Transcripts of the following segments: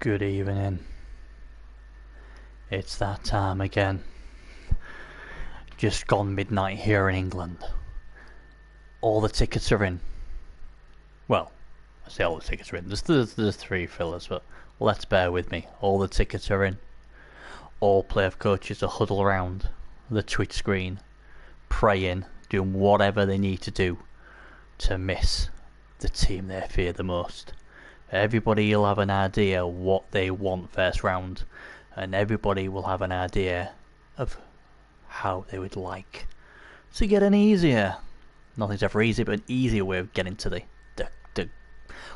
Good evening. It's that time again. Just gone midnight here in England. All the tickets are in. Well, I say all the tickets are in. There's three fillers, but let's bear with me. All the tickets are in. All playoff coaches are huddled around the Twitch screen, praying, doing whatever they need to do to miss the team they fear the most. Everybody will have an idea what they want first round, and everybody will have an idea of how they would like to get an easier, nothing's ever easy, but an easier way of getting to the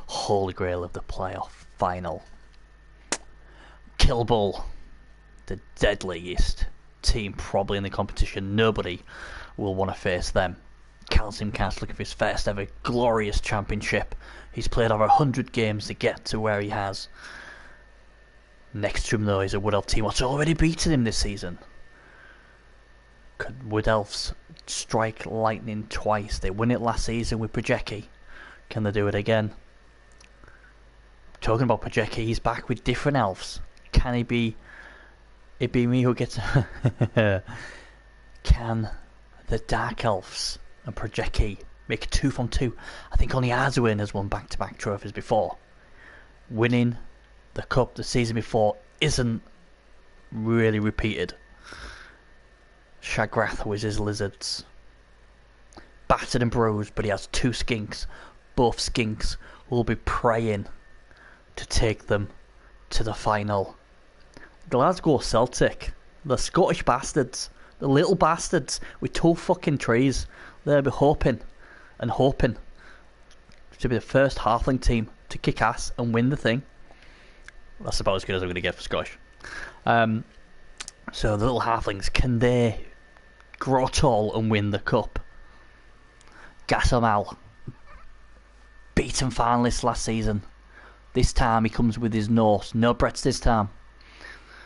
holy grail of the playoff final. Kill Bull, the deadliest team probably in the competition. Nobody will want to face them. Calcium Cast looking for his first ever glorious championship. He's played over 100 games to get to where he has. Next to him though is a Wood Elf team what's already beaten him this season. Could Wood Elves strike lightning twice? They won it last season with Projecki. Can they do it again? Talking about Projecki, he's back with different elves. Can he be... It be me who gets... Can the Dark Elves and Projecki make a 2 from 2? I think only Arduin has won back-to-back trophies before. Winning the cup the season before isn't really repeated. Shagrath was his lizards. Battered and bruised, but he has 2 skinks. Both skinks will be praying to take them to the final. Glasgow Celtic, the Scottish bastards, the little bastards with 2 fucking trees, they'll be hoping and hoping to be the first halfling team to kick ass and win the thing. That's about as good as I'm going to get for Scottish. So the little halflings, can they grow tall and win the cup? Gassamal, beaten finalist last season. This time he comes with his Norse. No Bretts this time.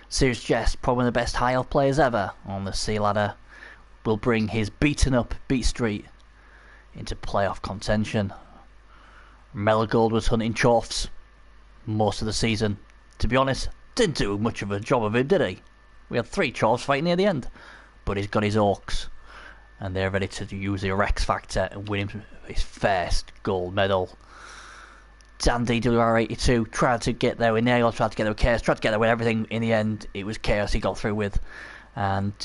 Serious Jest, probably one of the best high elf players ever on the sea ladder, will bring his beaten up Beat Street into playoff contention. Meligold was hunting Chorfs most of the season. To be honest, didn't do much of a job of it, did he? We had 3 Chorfs fighting near the end. But he's got his Orcs, and they're ready to use the Rex Factor and win him his first gold medal. Dandy WR82 tried to get there with Nail, tried to get there with Chaos, tried to get there with everything. In the end, it was Chaos he got through with. And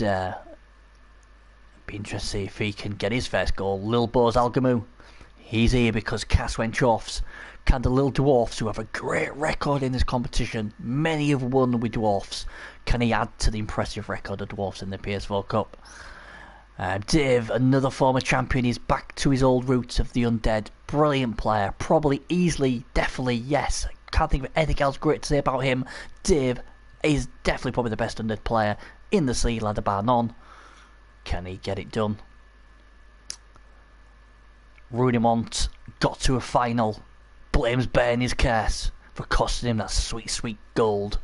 be interested to see if he can get his first goal. Lil Bo's Algamu, he's here because Cass went Chorfs. Can the Little Dwarfs, who have a great record in this competition, many have won with Dwarfs, can he add to the impressive record of Dwarfs in the PS4 Cup? Dave, another former champion, is back to his old roots of the undead. Brilliant player, probably, easily, definitely, yes. Can't think of anything else great to say about him. Dave is definitely probably the best undead player in the sea ladder, bar none. Can he get it done? Runimont got to a final. Blames Bear in his curse for costing him that sweet, sweet gold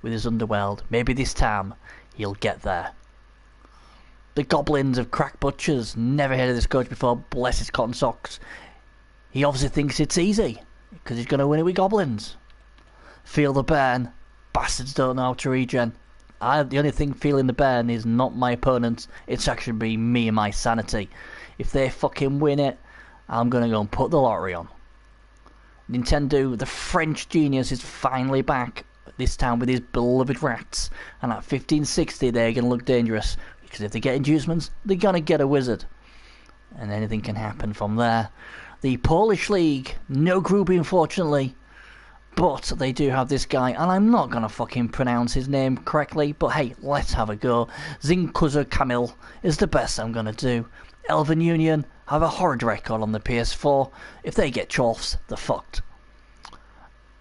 with his underworld. Maybe this time he'll get there. The Goblins of Crack Butchers, never heard of this coach before, bless his cotton socks. He obviously thinks it's easy because he's going to win it with Goblins. Feel the burn, bastards don't know how to regen. The only thing feeling the burn is not my opponents, it's actually be me and my sanity. If they fucking win it, I'm going to go and put the lottery on. Nintendo, the French genius, is finally back, this time with his beloved rats, and at 1560 they're going to look dangerous, because if they get inducements, they're going to get a wizard. And anything can happen from there. The Polish League, no groupie unfortunately, but they do have this guy, and I'm not going to fucking pronounce his name correctly, but hey, let's have a go. Zinkuza Kamil is the best I'm going to do. Elven Union have a horrid record on the PS4. If they get Chorfs, they're fucked.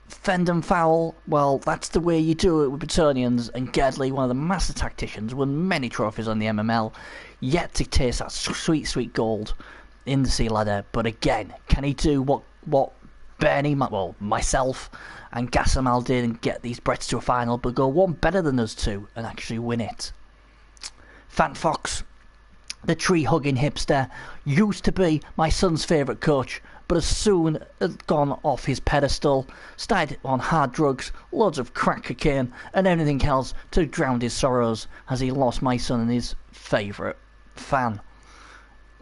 Fend and Foul, well, that's the way you do it with Bretonians, and Gedley, one of the master tacticians, won many trophies on the MML, yet to taste that sweet, sweet gold in the sea ladder. But again, can he do what Bernie, well, myself and Gassamal did and get these Bretts to a final, but go one better than us two and actually win it? Fant Fox, the tree-hugging hipster, used to be my son's favourite coach, but as soon as gone off his pedestal, started on hard drugs, loads of crack cocaine, and anything else to drown his sorrows as he lost my son and his favourite fan.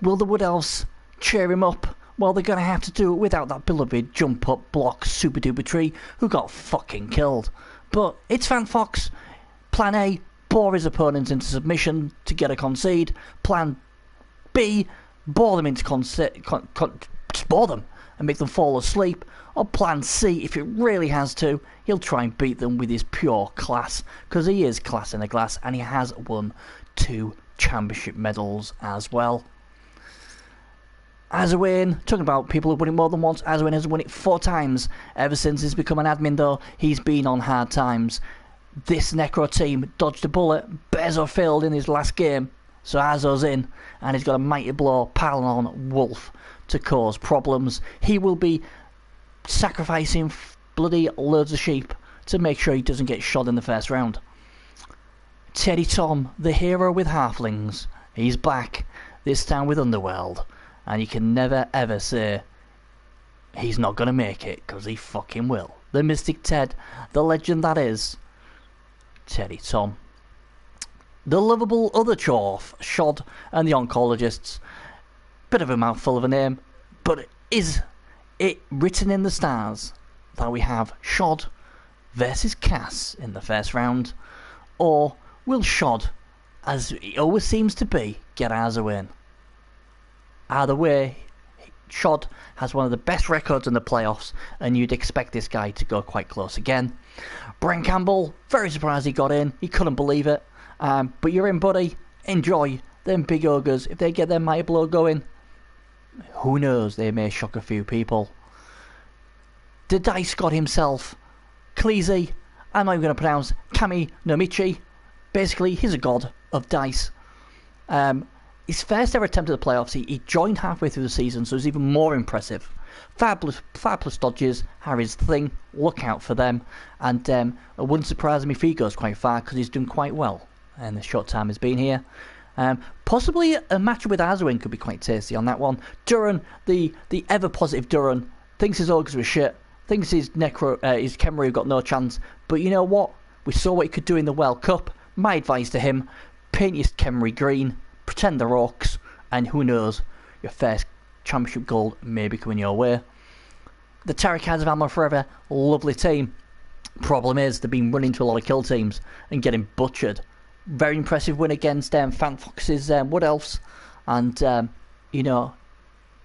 Will the Wood Elves cheer him up? Well, they're going to have to do it without that beloved jump-up block super-duper tree who got fucking killed. But it's Fan Fox. Plan A, bore his opponents into submission to get a concede. Plan B, bore them into just bore them and make them fall asleep. Or Plan C, if it really has to, he'll try and beat them with his pure class, because he is class in a glass, and he has won 2 championship medals as well. Azawin, talking about people who've won it more than once, Azawin has won it 4 times. Ever since he's become an admin though, he's been on hard times. This Necro team dodged a bullet. Bezo failed in his last game, so Azo's in, and he's got a mighty blow piling on Wolf to cause problems. He will be sacrificing bloody loads of sheep to make sure he doesn't get shot in the first round. Teddy Tom, the hero with halflings, he's back, this time with Underworld. And you can never ever say he's not going to make it, because he fucking will. The Mystic Ted, the legend that is Teddy Tom. The lovable other Chorf, Shod, and the Oncologists. Bit of a mouthful of a name, but is it written in the stars that we have Shod versus Cass in the first round? Or will Shod, as it always seems to be, get ours a win? Either way, Shod has one of the best records in the playoffs, and you'd expect this guy to go quite close again. Brent Campbell, very surprised he got in. He couldn't believe it. But you're in, buddy. Enjoy. Them big ogres, if they get their mighty blow going, who knows, they may shock a few people. The Dice God himself, Khaleesi, I'm not even going to pronounce Kami no Michi. Basically, he's a god of dice. His first ever attempt at the playoffs, he joined halfway through the season, so it's even more impressive. Fabulous dodges are his thing. Look out for them. And it wouldn't surprise me if he goes quite far, because he's done quite well in the short time he's been here. Possibly a matchup with Azwin could be quite tasty on that one. Duran, the ever positive Duran, thinks his ogres were shit, thinks his Khemri got no chance. But you know what? We saw what he could do in the World Cup. My advice to him, paint your Khemri green, pretend they're orcs, and who knows, your first championship gold may be coming your way. The Tarakas of Ammo Forever, lovely team. Problem is, they've been running to a lot of kill teams and getting butchered. Very impressive win against Fan Fox's Wood Elves, and you know,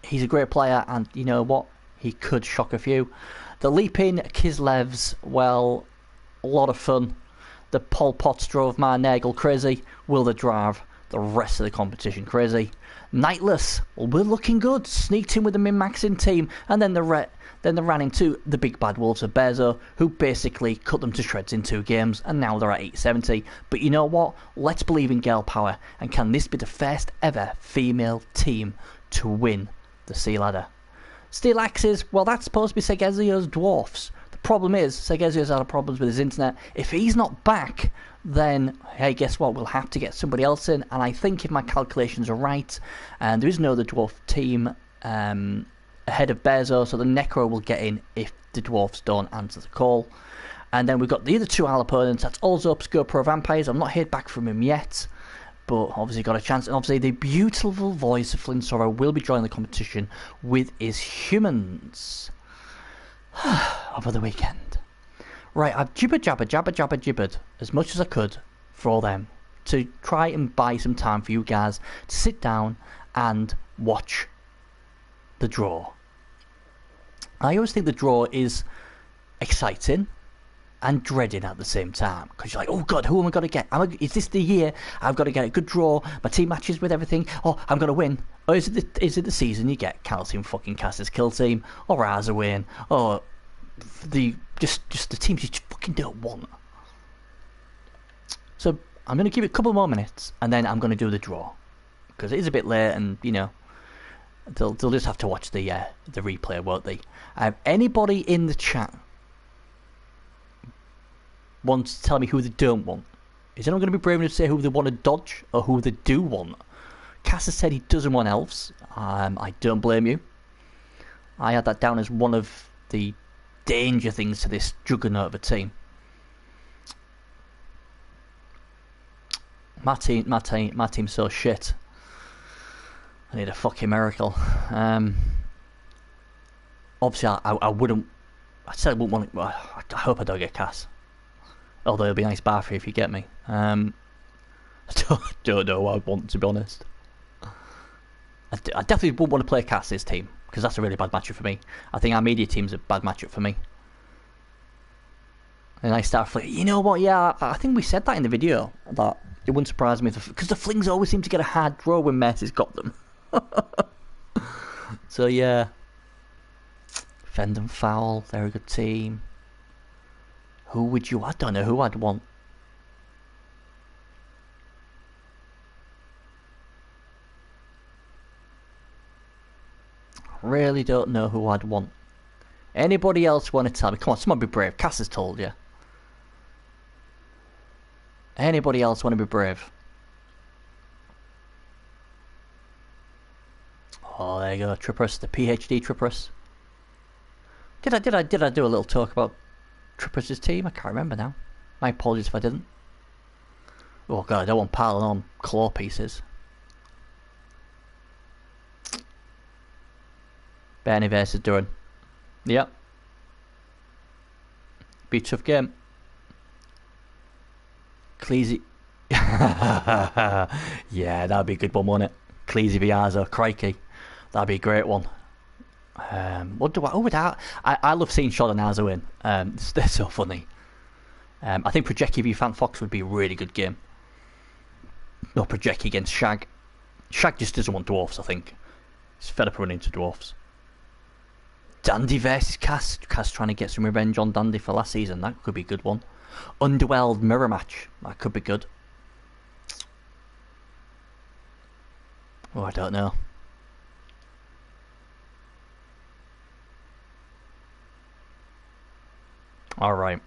he's a great player, and you know what, he could shock a few. The Leaping Kislevs, well, a lot of fun. The Pol Pots drove my Nagel crazy. Will they drive the rest of the competition crazy? Nightless, well, we're looking good. Sneaked in with the min-maxing team, and then they ran into the big bad wolves of Bezo, who basically cut them to shreds in 2 games, and now they're at 870. But you know what? Let's believe in girl power, and can this be the first ever female team to win the Sea Ladder? Steel Axes, well, that's supposed to be Segezio's dwarfs. The problem is, Segezio's had problems with his internet. If he's not back, then, hey, guess what? We'll have to get somebody else in. And I think if my calculations are right, and there is no other dwarf team ahead of Bezo, so the Necro will get in if the dwarfs don't answer the call. And then we've got the other 2 Al opponents. That's also Obscure Pro Vampires. I'm not heard back from him yet, but obviously got a chance. And obviously the beautiful voice of Flint Sorrow will be joining the competition with his humans over the weekend. Right, I've jibbered as much as I could for all them to try and buy some time for you guys to sit down and watch the draw. I always think the draw is exciting and dreading at the same time, because you're like, oh god, who am I going to get? Is this the year I've got to get a good draw, my team matches with everything, oh, I'm going to win? Or is it the season you get Calcium fucking Cass's kill team, or Razawin, or just the teams you just fucking don't want? So I'm going to give it a couple more minutes, and then I'm going to do the draw, because it is a bit late, and you know, they'll just have to watch the replay, won't they? Anybody in the chat wants to tell me who they don't want? Is anyone going to be brave enough to say who they want to dodge, or who they do want? Cass has said he doesn't want elves. I don't blame you. I had that down as one of the danger things to this juggernaut of a team. My team's so shit. I need a fucking miracle. Obviously, I wouldn't. I said I wouldn't want it. I hope I don't get Cass. Although it'll be a nice bar for you if you get me. I don't know what I'd want, to be honest. I definitely wouldn't want to play Cass's team, because that's a really bad matchup for me. I think our media team's a bad matchup for me. And I start flicking. You know what? Yeah, I think we said that in the video. That it wouldn't surprise me because the Flings always seem to get a hard draw when Messi's got them. So yeah, Fend and Foul, they're a good team. Who would you? I don't know who I'd want. Really don't know who I'd want. Anybody else want to tell me? Come on, someone be brave. Cass has told you. Anybody else want to be brave? Oh, there you go, Trippers, the PhD Trippers. Did I do a little talk about Trippers' team? I can't remember now. My apologies if I didn't. Oh god, I don't want piling on claw pieces. Bernie versus Duran. Yep. Be a tough game. Cleese. Yeah, that'd be a good one, wouldn't it? Cleese Viazzo, crikey. That'd be a great one. What do I... Oh, I love seeing Shod and Arzo in. They're so funny. I think Projecki v Fan Fox would be a really good game. No, Projecki against Shag. Shag just doesn't want dwarfs, I think. He's fed up running into dwarfs. Dandy versus Cass. Cass trying to get some revenge on Dandy for last season. That could be a good one. Underworld mirror match. That could be good. Oh, I don't know. All right.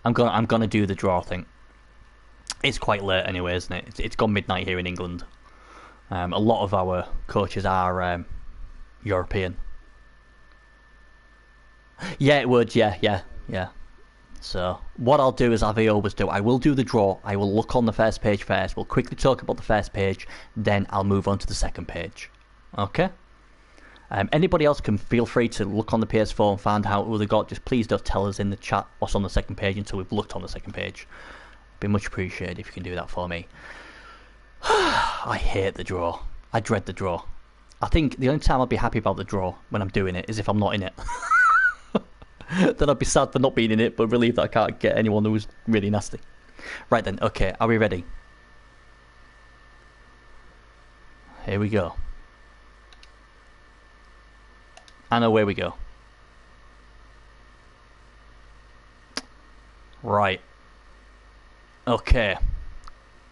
I'm gonna do the draw thing. It's quite late anyway, isn't it? It's gone midnight here in England. A lot of our coaches are European. Yeah, it would. Yeah. So what I'll do is, as I always do, I will do the draw. I will look on the first page first. We'll quickly talk about the first page, then I'll move on to the second page. Okay? Anybody else can feel free to look on the PS4 and find out who they got. Just please don't tell us in the chat what's on the second page until we've looked on the second page. Be much appreciated if you can do that for me. I hate the draw. I dread the draw. I think the only time I'll be happy about the draw when I'm doing it is if I'm not in it. Then I'd be sad for not being in it, but relieved that I can't get anyone who's really nasty. Right then, okay, are we ready? Here we go. And away we go. Right. Okay.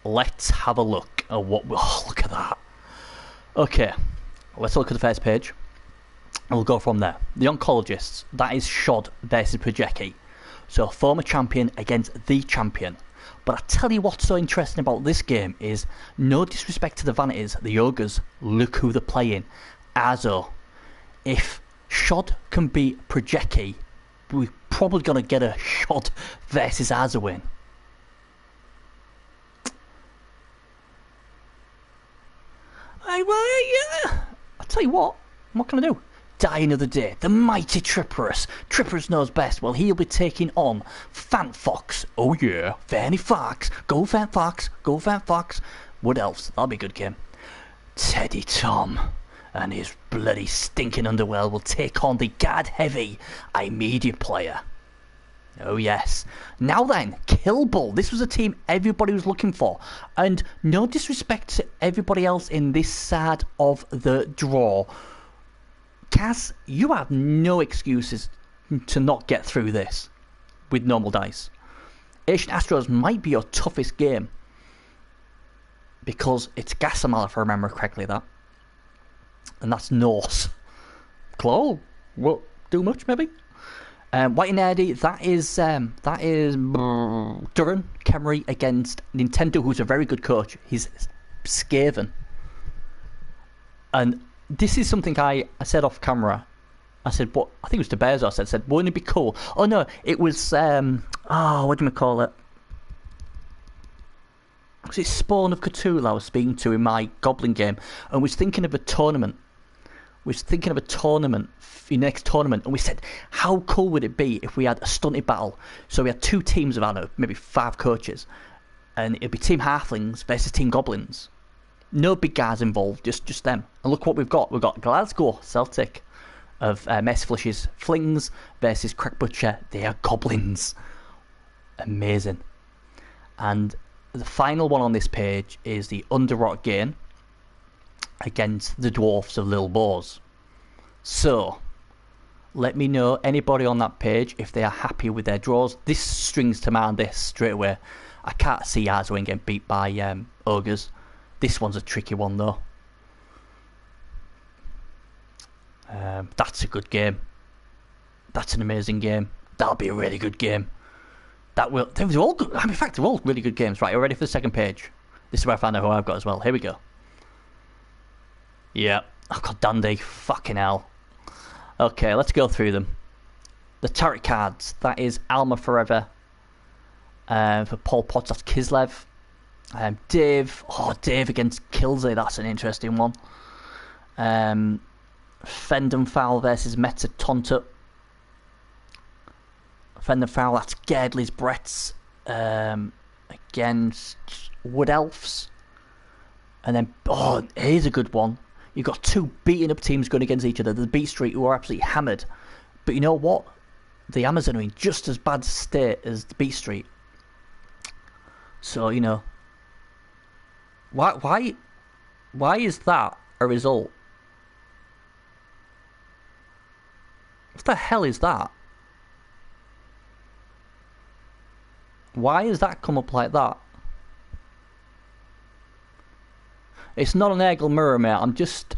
Let's have a look at what... Oh, look at that. Okay. Let's look at the first page. And we'll go from there. The Oncologists. That is Shod versus Projecki. So, former champion against the champion. But I tell you what's so interesting about this game is, no disrespect to the Vanities, the Ogres, look who they're playing. Arzo. If Shod can beat Projecki, we're probably going to get a Shod versus Arzo win. I tell you what can I do? Die another day. The mighty Tripperus. Tripperus knows best. Well, he'll be taking on Fant Fox. Oh yeah, Fanny Fox. Go Fant Fox. Go Fant Fox. What else? That'll be a good game. Teddy Tom and his bloody stinking underworld will take on the guard heavy immediate player. Oh yes. Now then, Kill Bull. This was a team everybody was looking for. And no disrespect to everybody else in this side of the draw. Cass, you have no excuses to not get through this with normal dice. Asian Astros might be your toughest game because it's Gasamal, if I remember correctly, that. And that's Norse. Claw, won't do much, maybe? White and Nerdy, that is Duran Kemery against Nintendo, who's a very good coach. He's Skaven. And this is something I said off camera I said, what? I think it was to Bears. I said, wouldn't it be cool? Oh no, it was. What do you call it? Was it Spawn of Cthulhu I was speaking to in my Goblin game, and was thinking of a tournament. The next tournament, and we said, how cool would it be if we had a stunted battle? So we had two teams of, I don't know, maybe 5 coaches, and it'd be Team Halflings versus Team Goblins. No big guys involved, just them. And look what we've got. We've got Glasgow Celtic of Messflish's Flings versus Crack Butcher. They are Goblins. Amazing. And the final one on this page is the Underrock Gain against the Dwarfs of Lil Boars. So, let me know, anybody on that page, if they are happy with their draws. This strings to mind this straight away. I can't see Arswing getting beat by Ogres. This one's a tricky one though. That's a good game. That's an amazing game. That'll be a really good game. They're all good. In fact, they're all really good games. Right, you ready for the second page? This is where I found out who I've got as well. Here we go. Yeah, I've got Dundee. Fucking hell. Okay, let's go through them. The tarot cards. That is Alma Forever. For Paul Potts, that's Kislev. Dave. Oh, Dave against Kilsey. That's an interesting one. Fendenfowl versus Meta Tonta. Fendenfowl, that's Gerdley's Bretts against Wood Elves. And then, here's a good one. You've got 2 beaten up teams going against each other. The Beat Street, who are absolutely hammered. But you know what? The Amazon are in just as bad state as the Beat Street. So, you know. Why is that a result? What the hell is that? Why has that come up like that? It's not an Eggle mirror, mate. I'm just...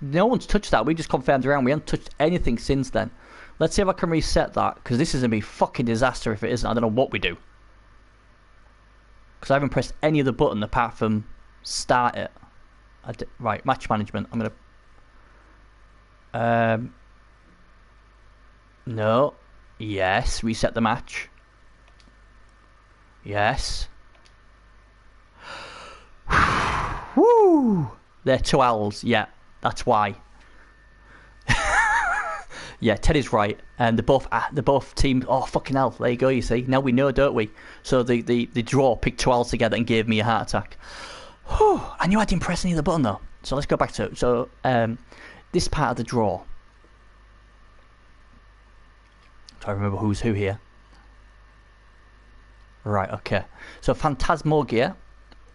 No one's touched that. We just confirmed around. We haven't touched anything since then. Let's see if I can reset that, because this is going to be a fucking disaster if it isn't. I don't know what we do. Because I haven't pressed any of the button apart from start it. Right, match management. I'm going to... No. Yes, reset the match. Yes. Woo! They're 2 owls. Yeah, that's why. Yeah, Teddy's right. And they're both teams. Oh, fucking hell. There you go, you see. Now we know, don't we? So the draw picked 2 owls together and gave me a heart attack. Whew. I knew I didn't press any of the button, though. So let's go back to it. So, this part of the draw. Try to remember who's who here. Right, okay. So Phantasmogia,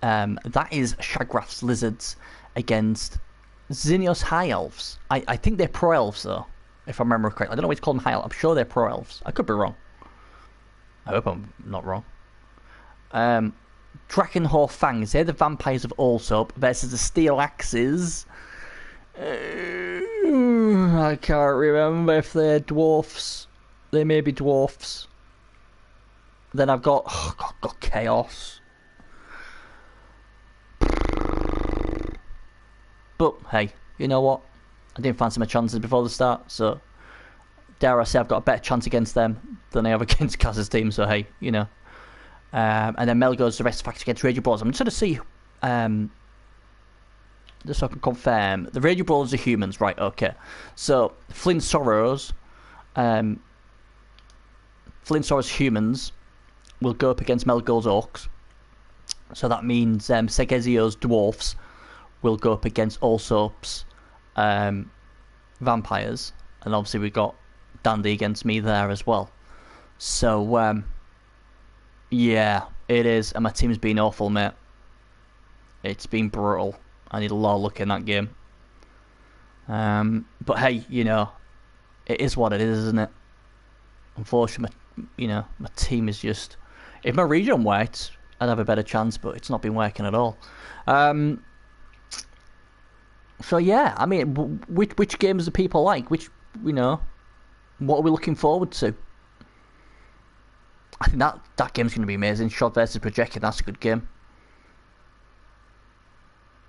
that is Shagrath's Lizards against Xenios High Elves. I think they're Pro Elves though, if I remember correctly. I don't know why it's called them High Elves. I'm sure they're Pro Elves. I could be wrong. I hope I'm not wrong. Drakenhor Fangs, they're the vampires of Allsoap versus the Steel Axes. I can't remember if they're dwarfs. They may be dwarfs. Then I've got Chaos. But hey, you know what? I didn't fancy my chances before the start, so dare I say I've got a better chance against them than I have against Kaz's team. So hey, you know. And then Mel goes the rest facts against Raging Brawlers. I'm just trying to see. Just so I can confirm, the Raging Brawlers are humans, right? Okay. So Flint Sorrows. Flint Sorrows humans will go up against Melgold's Orcs. So that means Segezio's Dwarfs will go up against Allsoap's Vampires. And obviously we've got Dandy against me there as well. So, yeah, it is. And my team's been awful, mate. It's been brutal. I need a lot of luck in that game. But hey, you know, it is what it is, isn't it? Unfortunately, you know, my team is just... If my region worked, I'd have a better chance, but it's not been working at all. So yeah, I mean, which games do people like? Which, you know, what are we looking forward to? I think that game's going to be amazing. Shot versus Projected, that's a good game.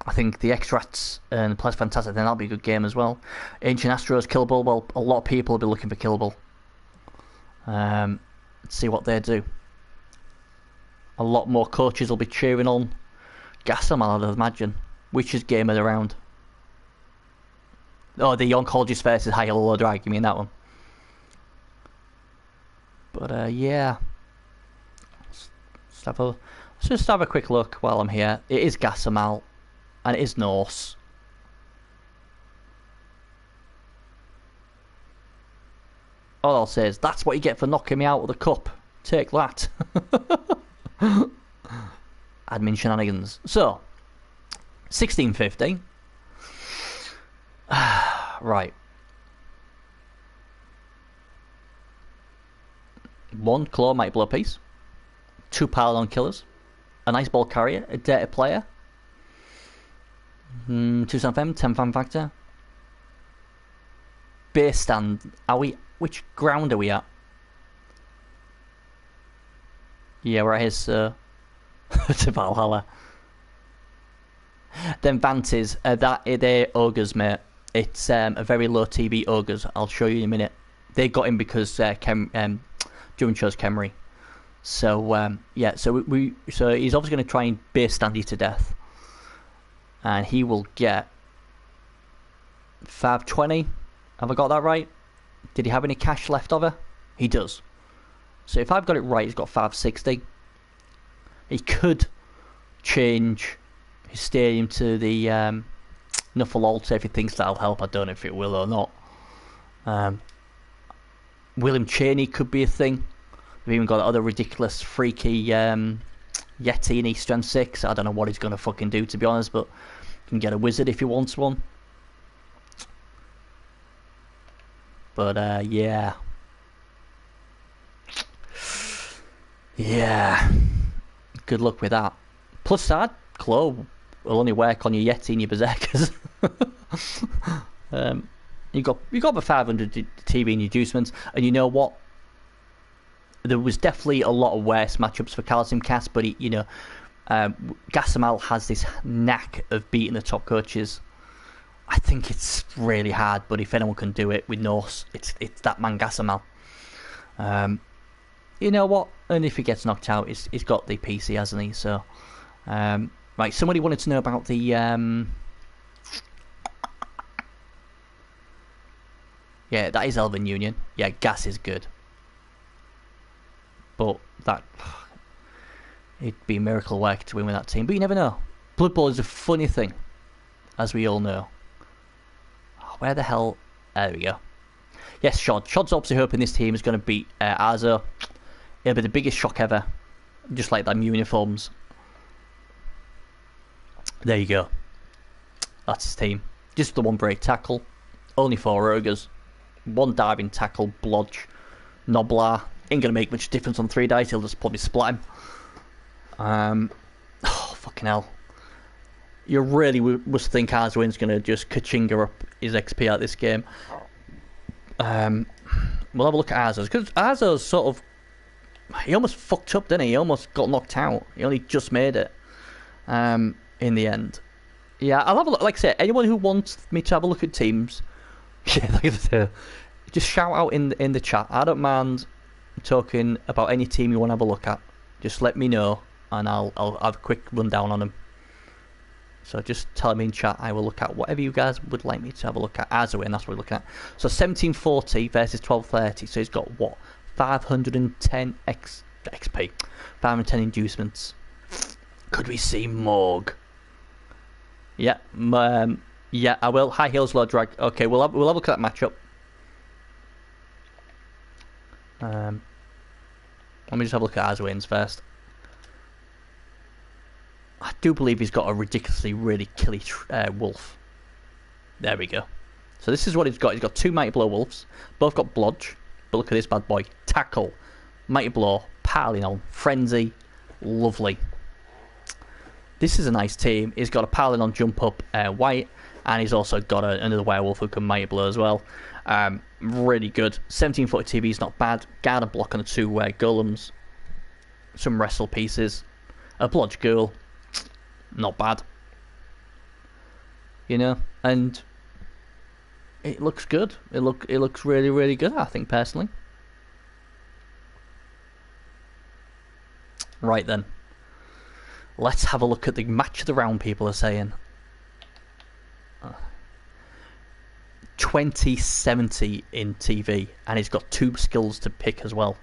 I think the X-Rats and the Players Fantastic, then that'll be a good game as well. Ancient Astros, Killable, well, a lot of people will be looking for Killable. See what they do. A lot more coaches will be cheering on Gasamal, I'd imagine. Which is game of the round? Oh, the oncologist versus High Hello Drag, you mean that one? But yeah. Let's just have a quick look while I'm here. It is Gasamal. And it is Norse. All I'll say is, that's what you get for knocking me out of the cup. Take that. Admin shenanigans. So, 1650. Right. 1 claw might blow piece. 2 Paladin killers. An ice ball carrier. A data player. 2 Sound FM. 10 fan factor. Base stand. Are we? Which ground are we at? Yeah, we're at his to Valhalla. Then Vantis, they're ogres, mate. It's a very low TB ogres. I'll show you in a minute. They got him because Duran chose Khemri. So yeah, so so he's obviously going to try and base stand you to death, and he will get 520. Have I got that right? Did he have any cash left over? He does. So if I've got it right, he's got 560. He could change his stadium to the Nuffle Altar if he thinks that'll help. I don't know if it will or not. William Cheney could be a thing. We've even got other ridiculous, freaky Yeti in East Strength 6. I don't know what he's going to fucking do, to be honest, but he can get a wizard if he wants one. But yeah. Yeah. Good luck with that. Plus side, Claw will only work on your Yeti and your Berserkers. You got the 500 TB in your inducements, and you know what? There was definitely a lot of worse matchups for Calcium Cast, but Gasamal has this knack of beating the top coaches. I think it's really hard, but if anyone can do it with Norse, it's that man Gasamal. You know what? And if he gets knocked out, he's got the PC, hasn't he? So, right. Somebody wanted to know about the yeah, that is Elven Union. Yeah, Gas is good, but it'd be miracle work to win with that team. But you never know. Blood Bowl is a funny thing, as we all know. Where the hell? There we go. Yes, Shod. Shod's obviously hoping this team is going to beat Arzo. It'll be the biggest shock ever. Just like them uniforms. There you go. That's his team. Just the 1 break tackle. Only 4 ogres. 1 diving tackle. Blodge. Noblar. Ain't going to make much difference on 3 dice. He'll just probably splat him. Oh, fucking hell. You really must think Arzuin's going to just kachinga up his XP out this game. We'll have a look at Arzo's. Because Arzo's sort of... He almost fucked up, didn't he? He almost got knocked out. He only just made it. In the end. Yeah, I'll have a look. Like I said, anyone who wants me to have a look at teams... Yeah, like I said, just shout out in the chat. I don't mind talking about any team you want to have a look at. Just let me know. And I'll have a quick rundown on them. So just tell me in chat, I will look at whatever you guys would like me to have a look at. Arzuin, that's what we're looking at. So 1740 versus 1230. So he's got what? 510 XP. 510 inducements. Could we see Morg? Yeah, yeah, I will. High heels, low drag. Okay, we'll have a look at that matchup. Let me just have a look at Arzuin's first. I do believe he's got a ridiculously really killy wolf. There we go. So this is what he's got. He's got 2 Mighty Blow wolves. Both got blodge. But look at this bad boy. Tackle. Mighty Blow. Piling on. Frenzy. Lovely. This is a nice team. He's got a piling on jump up white. And he's also got another werewolf who can Mighty Blow as well. Really good. 1740 TV is not bad. Guard and block on the 2 golems. Some wrestle pieces. A blodge girl. Not bad. you know, and it looks good. It looks really, really good, I think, personally. Right then, let's have a look at the match of the round. People are saying 2070 in TV, and he's got 2 skills to pick as well.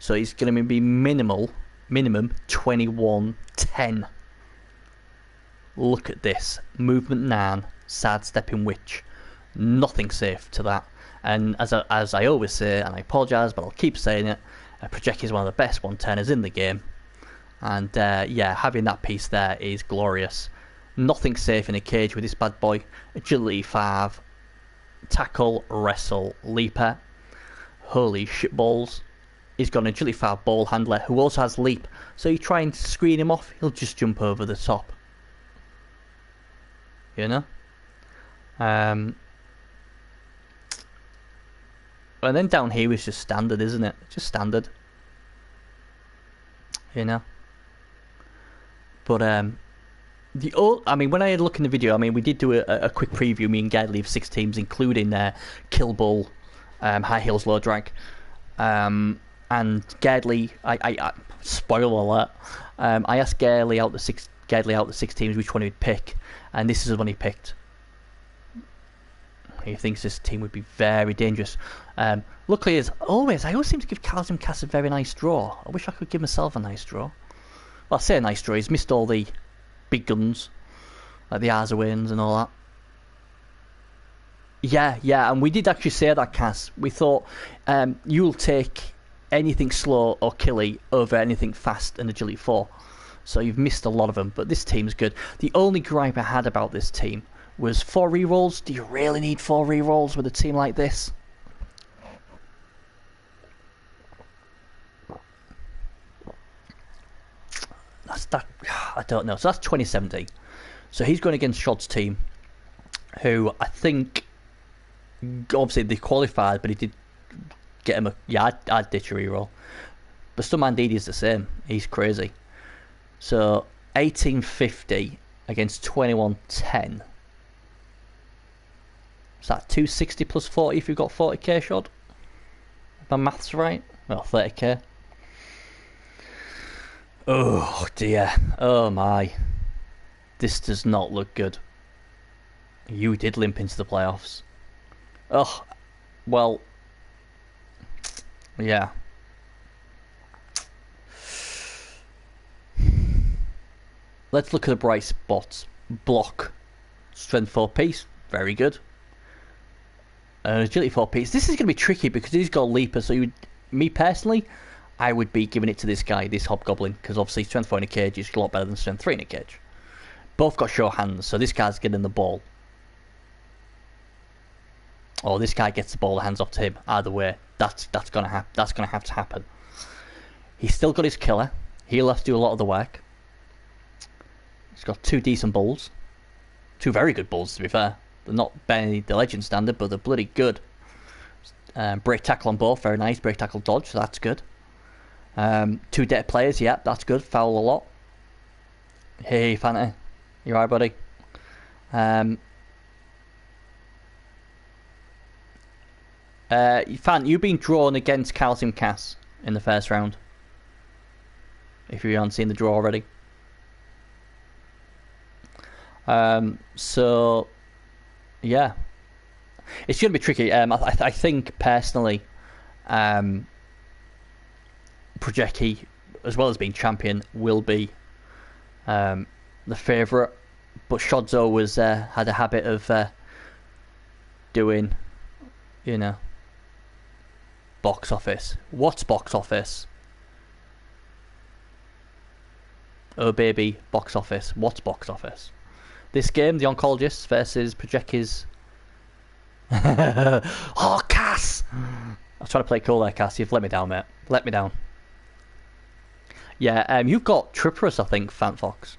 So he's going to be minimum 2110. Look at this. Movement 9, sidestepping witch. Nothing safe to that. And as I always say, and I apologise, but I'll keep saying it, Project is one of the best 110ers in the game. And yeah, having that piece there is glorious. Nothing safe in a cage with this bad boy. Agility 5, tackle, wrestle, leaper. Holy shitballs. He's got an agility 5 ball handler who also has leap. So you try and screen him off, he'll just jump over the top. You know? And then down here is just standard, isn't it? Just standard. You know? But I mean, when I had a look in the video, I mean, we did do a quick preview, me and Gadley, of 6 teams, including Kill Bull, High Heels, Low Drag. And Gadley, I spoiler alert, I asked Gadley out the 6 teams which one he'd pick, and this is the one he picked. He thinks this team would be very dangerous. Luckily, as always, I always seem to give Calcium Cass a very nice draw. I wish I could give myself a nice draw. Well, I say a nice draw. He's missed all the big guns, like the Arzawins and all that. Yeah, and we did actually say that, Cass. We thought you'll take anything slow or killy over anything fast and agility 4. So you've missed a lot of them, but this team's good. The only gripe I had about this team was 4 rerolls. Do you really need 4 rerolls with a team like this? I don't know. So that's 2070. So he's going against Shod's team, who I think, obviously they qualified, but he did get him a... Yeah, I'd ditch a reroll. But Stummandidi is the same. He's crazy. So 1850 against 2110. Is that 260 plus 40 if you've got 40k, Shod? If my maths right? Well, 30k. Oh dear. Oh my. This does not look good. You did limp into the playoffs. Oh, well. Yeah. Let's look at the bright spots. Block. Strength 4 piece. Very good. Agility 4 piece. This is going to be tricky because he's got leaper. So me personally, I would be giving it to this guy, this Hobgoblin, because obviously Strength 4 in a cage is a lot better than Strength 3 in a cage. Both got sure hands, so this guy's getting the ball. Or this guy gets the ball, the hands off to him. Either way, that's gonna have to happen. He's still got his killer. He'll have to do a lot of the work. He's got 2 decent bulls. 2 very good bulls, to be fair. They're not barely the legend standard, but they're bloody good. Break tackle on both, very nice. Break tackle dodge, so that's good. 2 dead players, yeah, that's good. Foul a lot. Hey, Fanta. You alright, buddy? Fan, you've been drawn against Calcium Cass in the first round. If you haven't seen the draw already. So, yeah. It's going to be tricky. I think, personally, Projecki, as well as being champion, will be the favourite. But Shod's always had a habit of doing, you know, box office. What's box office? Oh baby, box office. What's box office? This game, the Oncologists versus Projecki's. Oh, Cass! I was trying to play cool there, Cass. You've let me down, mate. Let me down. Yeah, you've got Trippers, I think, Fanfox.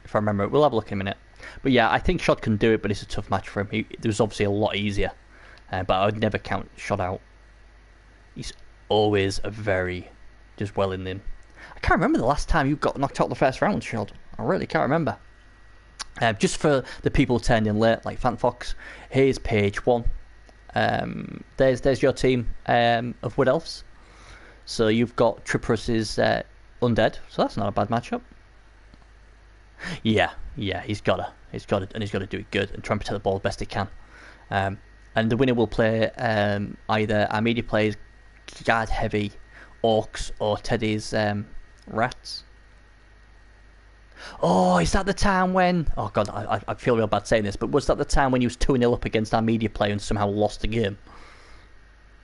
If I remember it. We'll have a look in a minute. But yeah, I think Shod can do it, but it's a tough match for him. It was obviously a lot easier. But I would never count Shod out. He's always a very... just well in him. I can't remember the last time you got knocked out the first round, Shod. I really can't remember. Just for the people turning in late, like Fanfox, here's page 1. There's your team of Wood Elves. So you've got Triprus's Undead, so that's not a bad matchup. Yeah, he's got to do it good and try and protect the ball as best he can. And the winner will play either our media players Guard Heavy, Orcs, or Teddy's Rats. Oh, is that the time when... Oh, God, I feel real bad saying this, but was that the time when he was 2-0 up against our media player and somehow lost the game?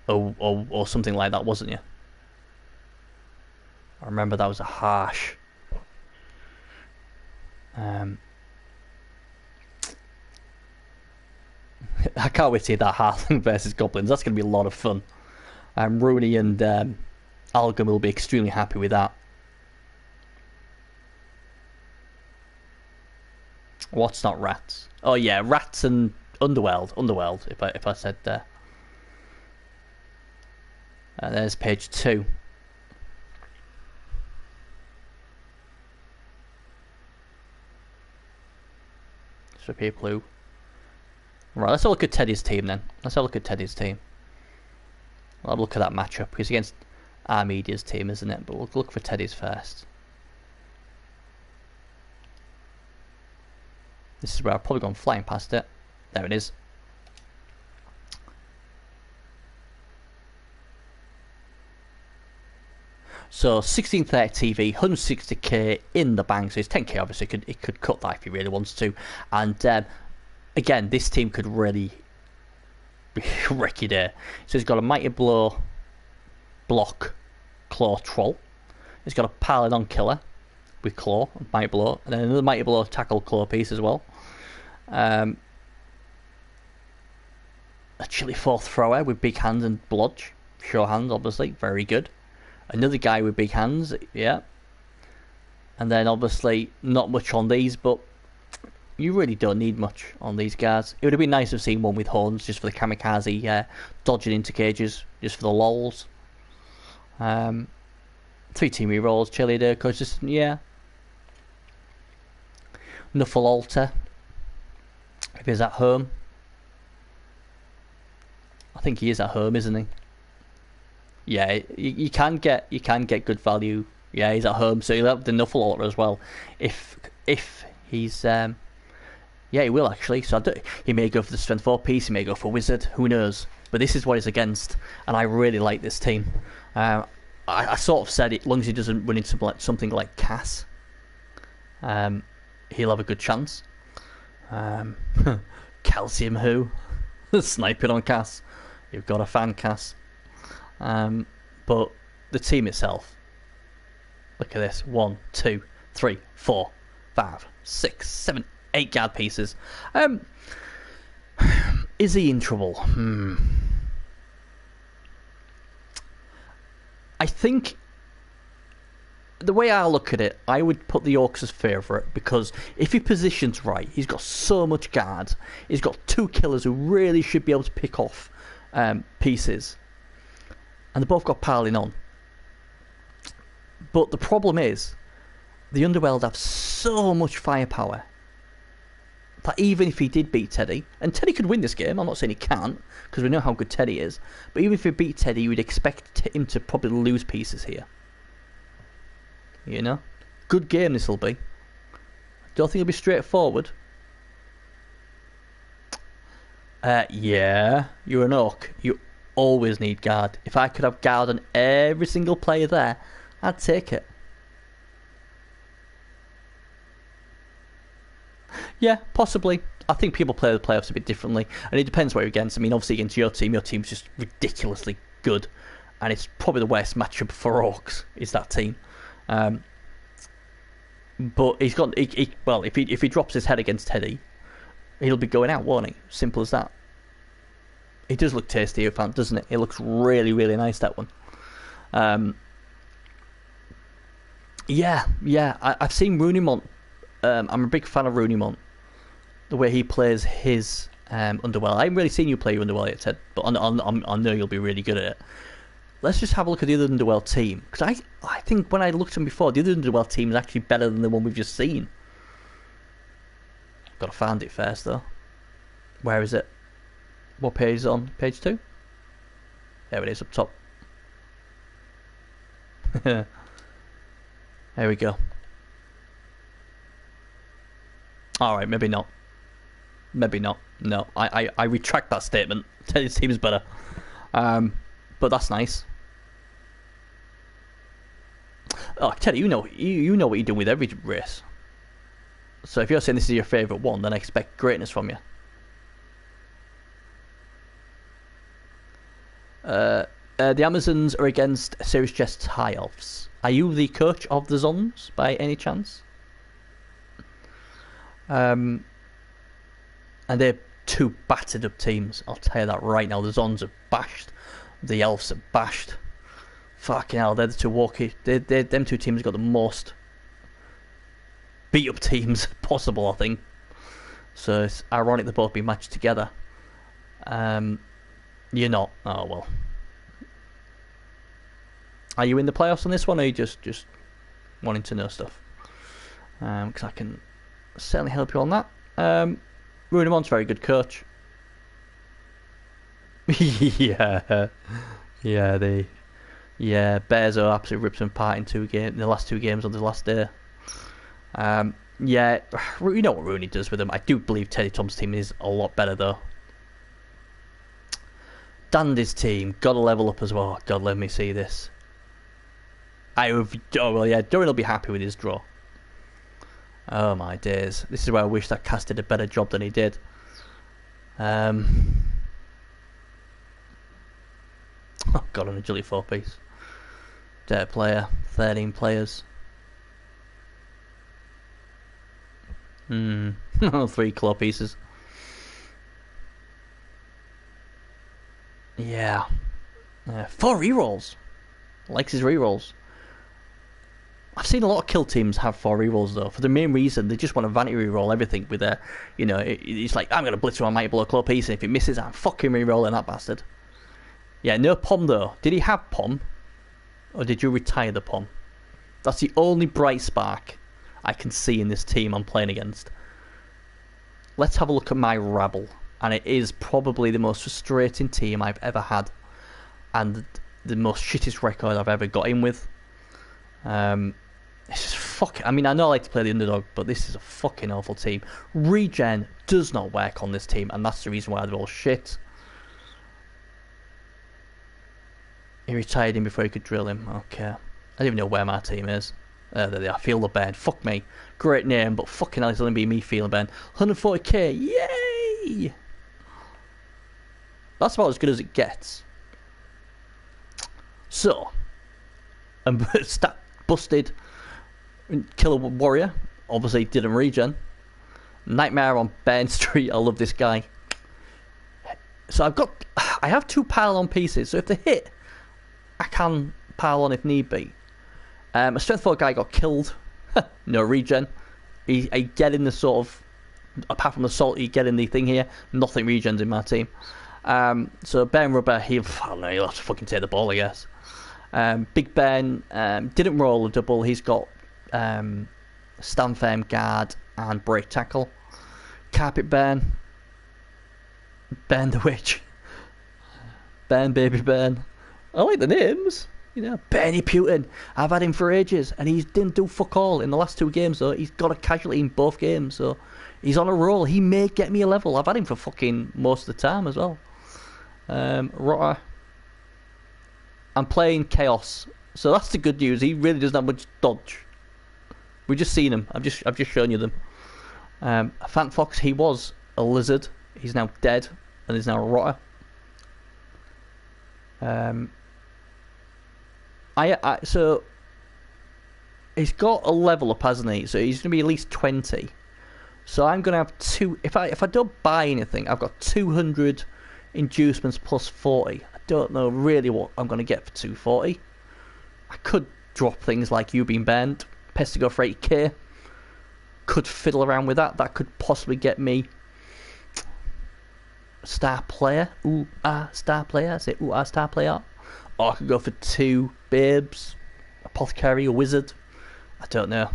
Or something like that, wasn't you? I remember that was a harsh... I can't wait to see that Halfling versus Goblins. That's going to be a lot of fun. Rooney and Algam will be extremely happy with that. What's not rats? Oh yeah, rats and Underworld. If I said there. There's page 2. For people who... Right, let's have a look at Teddy's team then. I'll have a look at that matchup. Because against our media's team, isn't it? But we'll look for Teddy's first. This is where I've probably gone flying past it. There it is. So 1630 TV, 160k in the bank. So it's 10k. Obviously, it could cut that if he really wants to. And again, this team could really wreck you there. So he's got a Mighty Blow, Block, Claw, Troll. He's got a Paladin Killer with Claw, Mighty Blow, and then another Mighty Blow Tackle Claw piece as well. A Chilly Fourth Thrower with big hands and blodge. Sure hands, obviously, very good. Another guy with big hands, yeah. And then obviously not much on these, but you really don't need much on these guys. It would have been nice to have seen one with horns just for the kamikaze dodging into cages, just for the lols. 3 team rerolls, cheerleader, consistent, yeah. Nuffle Altar. If he's at home. I think he is at home, isn't he? Yeah, you can get good value. Yeah, he's at home, so he'll have the Nuffle Altar as well. If he's yeah, he will actually. So he may go for the Strength 4 piece, he may go for Wizard, who knows? But this is what he's against, and I really like this team. I sort of said it, as long as he doesn't run into something like Cass, he'll have a good chance. Calcium who? Sniping on Cass. You've got a fan, Cass. But the team itself, look at this. 1, 2, 3, 4, 5, 6, 7, 8 guard pieces. Is he in trouble? I think the way I look at it, I would put the Orcs as favourite, because if he positions right, he's got so much guard. He's got 2 killers who really should be able to pick off pieces. And they've both got piling on. But the problem is, the Underworld have so much firepower that even if he did beat Teddy, and Teddy could win this game, I'm not saying he can't, because we know how good Teddy is, but even if he beat Teddy, you would expect him to probably lose pieces here. You know? Good game this will be. Don't think it'll be straightforward. Yeah, you're an Orc. You always need guard. If I could have guard on every single player there, I'd take it. Yeah, possibly. I think people play the playoffs a bit differently, and it depends what you're against. I mean, obviously against your team's just ridiculously good, and it's probably the worst matchup for Orcs, is that team. But he's got, well, if he drops his head against Teddy, he'll be going out, won't he? Simple as that. It does look tasty, doesn't it? It looks really, really nice, that one. Yeah, I've seen Runimont. I'm a big fan of Runimont. The way he plays his Underworld. I haven't really seen you play your Underworld yet, Ted, but I know you'll be really good at it. Let's just have a look at the other Underworld team, because I think when I looked at them before, the other Underworld team is actually better than the one we've just seen. Gotta find it first though. Where is it? What page is it on? Page 2? There it is, up top. There we go. Alright, maybe not. Maybe not. No, I retract that statement. Teddy's team is better. But that's nice. Oh, Teddy, you know what you're doing with every race. So if you're saying this is your favourite one, then I expect greatness from you. The Amazons are against Serious Jest's High Elves. Are you the coach of the Zons by any chance? And they're two battered up teams. I'll tell you that right now. The Zons are bashed. The Elves are bashed. Fucking hell, they're the two walkie. Them two teams have got the most beat up teams possible, I think. So it's ironic they've both been matched together. You're not. Oh well. Are you in the playoffs on this one, or are you just wanting to know stuff? Because I can certainly help you on that. Runemont's a very good coach. Yeah, Bears are absolutely ripped them apart in the last two games on the last day. Yeah, you know what Rooney does with them. I do believe Teddy Tom's team is a lot better though. Dandy's team got to level up as well. God, let me see this. Oh well, yeah, Durin will be happy with his draw. Oh my days, this is where I wish that Cass did a better job than he did. Oh God, an agility 4-piece. Dead player, 13 players. 3 claw pieces. Yeah. 4 rerolls. Likes his rerolls. I've seen a lot of kill teams have 4 rerolls though, for the main reason they just want to vanity reroll everything with their, it's like, I'm going to blitz with my Mighty Blow claw piece, and if it misses, I'm fucking rerolling that bastard. Yeah, no Pom though. Did he have Pom? Or did you retire the Pom? That's the only bright spark I can see in this team I'm playing against. Let's have a look at my rabble. And it is probably the most frustrating team I've ever had. And the most shittest record I've ever got in with. It's just fucking... I mean, I know I like to play the underdog, but this is a fucking awful team. Regen does not work on this team, and that's the reason why they're all shit. He retired him before he could drill him. Okay. I don't even know where my team is. There they are. Feel the band. Fuck me. Great name, but fucking hell, it's only be me feeling band. 140k. Yay! That's about as good as it gets. So, stat busted. Killer Warrior. Obviously didn't regen. Nightmare on Bairn Street. I love this guy. So I have 2 pile-on pieces. So if they hit, I can pile on if need be. A strength 4 guy got killed. No regen. He get in the sort of, apart from the salt, he get in the thing here. Nothing regens in my team. So Ben Rubber, I don't know, he'll have to fucking take the ball, I guess. Big Ben didn't roll a double. He's got stand firm, guard, and break tackle. Carpet Ben. Ben the Witch. Ben Baby Ben. I like the names. Benny Putin. I've had him for ages, and he didn't do fuck all in the last 2 games, though. He's got a casualty in both games, so he's on a roll. He may get me a level. I've had him for fucking most of the time as well. Rotter. I'm playing Chaos, so that's the good news. He really doesn't have much dodge. We've just seen him. I've just shown you them. Fant Fox, he was a lizard. He's now dead, and he's now a rotter. So he's got a level up, hasn't he? So he's going to be at least 20. So I'm going to have 2. If I don't buy anything, I've got 200 inducements plus 40. I don't know really what I'm going to get for 240. I could drop things like you being banned, Pestigo for 8k. Could fiddle around with that. That could possibly get me star player. Star player. I say star player. Or I could go for 2 babes, apothecary, a wizard. I don't know.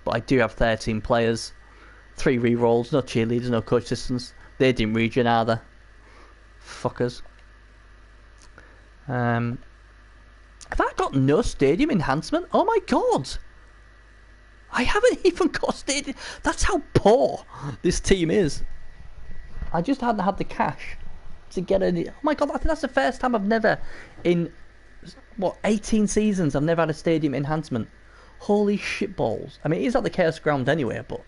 But I do have 13 players. 3 re-rolls, no cheerleaders, no coach assistants. They didn't region either. Fuckers. Have I got no stadium enhancement? Oh my god! I haven't even got stadium. That's how poor this team is. I just hadn't had the cash to get any. Oh my god! I think that's the first time I've never, in what 18 seasons, I've never had a stadium enhancement. Holy shitballs! I mean, it is at the Chaos Ground anyway, but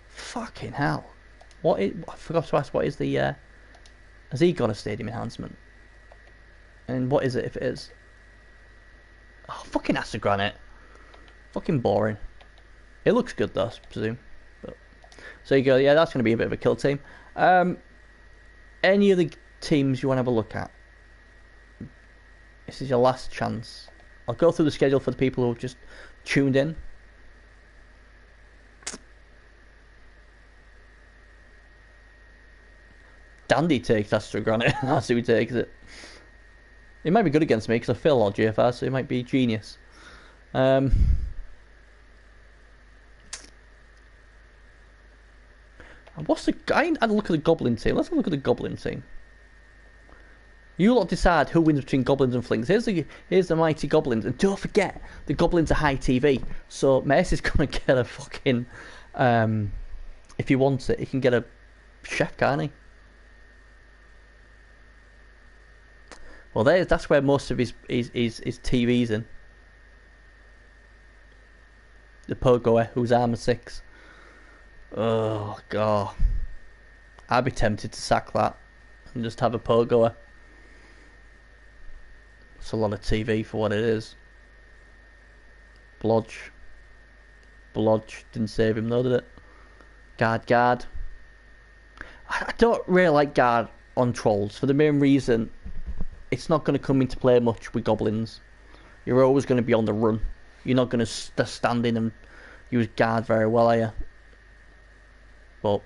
fucking hell! What is? I forgot to ask. What is the? Has he got a stadium enhancement? And what is it if it is? Oh, fucking acid granite. Fucking boring. It looks good though, I presume. But, so you go, yeah, that's going to be a bit of a kill team. Any other teams you want to have a look at? This is your last chance. I'll go through the schedule for the people who have just tuned in. Dandy takes Astro Granite. That's who he takes it. He might be good against me because I fail a lot of GFR, so he might be genius. What's the? I had a look at the Goblin team. Let's have a look at the Goblin team. You lot decide who wins between Goblins and Flings. Here's the mighty Goblins, and don't forget the Goblins are high TV. So Mace gonna get a fucking. If he wants it, he can get a chef, can't he? Well, that's where most of his TV's in. The Pogoer, who's armor 6. Oh god, I'd be tempted to sack that and just have a Pogoer. It's a lot of TV for what it is. Blodge didn't save him though, did it? Guard. I don't really like guard on trolls for the main reason it's not going to come into play much with goblins. You're always going to be on the run. You're not going to stand in and use guard very well, are you? But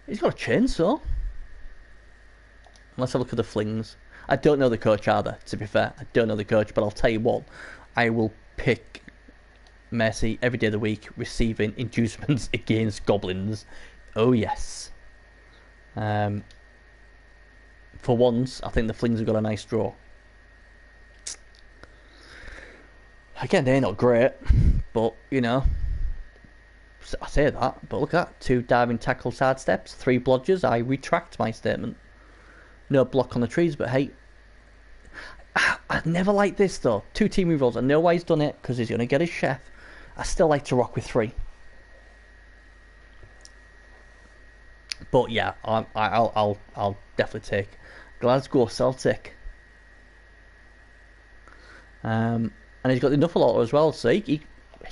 he's got a chainsaw. Let's have a look at the Flings. I don't know the coach either, to be fair. I don't know the coach, but I'll tell you what. I will pick Messi every day of the week receiving inducements against goblins. Oh yes. For once, I think the Flings have got a nice draw. Again, they're not great, but you know, I say that, but look at that. 2 diving tackle side steps, 3 blodgers. I retract my statement. No block on the trees, but hey, I never liked this though. 2 team rerolls. I know why he's done it, because he's going to get his chef. I still like to rock with 3. But yeah, I'll definitely take Glasgow Celtic. And he's got enough auto as well, so he